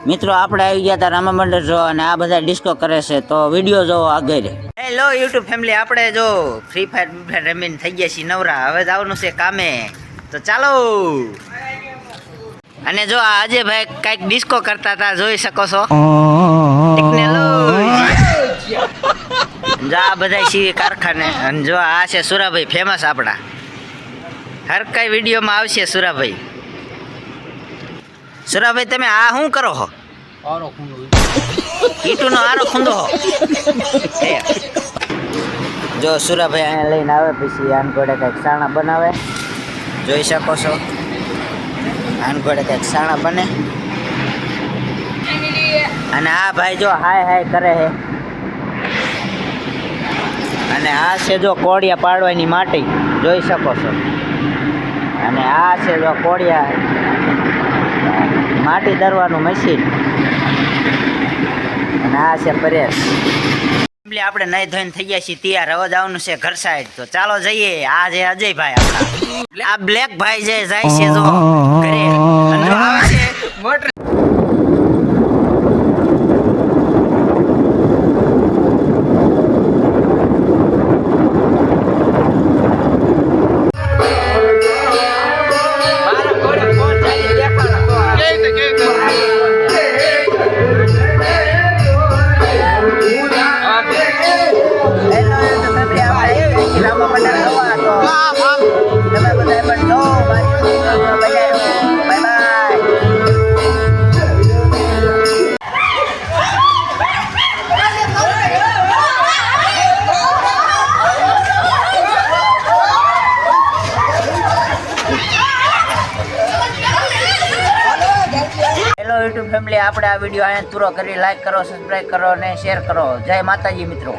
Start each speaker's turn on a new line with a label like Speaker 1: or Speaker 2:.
Speaker 1: મિત્રો આપણે આવી ગયા હતા રામા મંડળ જો અને આ બધા ડિસ્કો કરે છે તો વિડીયો જોવો આગળ. હેલો યુટ્યુબ ફેમિલી, આપણે જો ફ્રી ફાયર રમીને થઈ ગયા છીએ નવરા. હવે જવાનું છે કામે, તો ચાલો. અને જો આ અજયભાઈ કઈક ડિસ્કો કરતા હતા, જોઈ શકો છો. જો આ બધા છીએ કારખાને. અને જો આ છે સુરાભાઈ ફેમસ આપણા, હર કઈ વિડીયોમાં આવશે સુરાભાઈ. સુરાભાઈ તમે આ શું કરો છો? ઈટુનો આરો ખૂંદો હો. જો સુરાભાઈ અહીંયા લઈને આવે પછી આન ઘોડે કંઈક સાણા બનાવે, જોઈ શકો છો. આન ઘોડે કંઈક સાણા બને. અને આ ભાઈ જો હાય હાય કરે છે. અને આ છે જો કોળિયા પાડવાની માટી, જોઈ શકો છો. અને આ છે જો કોળિયા માટી દરવાનું મશીન. અને આ છે પરેશ. આપણે નહીં ધોઈને થઈ ગયા છીએ તૈયાર, હવે જવાનું છે ઘર સાઈડ. તો ચાલો જઈએ. આ છે અજયભાઈ આપણા, આ બ્લેક ભાઈ જે જાય છે જો ઘરે. અને આવે છે મોટર. યુટ્યુબ ફેમિલી, આપણે આ વિડીયો અહીંયા પૂરો કરી લાઈક કરો, સબસ્ક્રાઈબ કરો અને શેર કરો. જય માતાજી મિત્રો.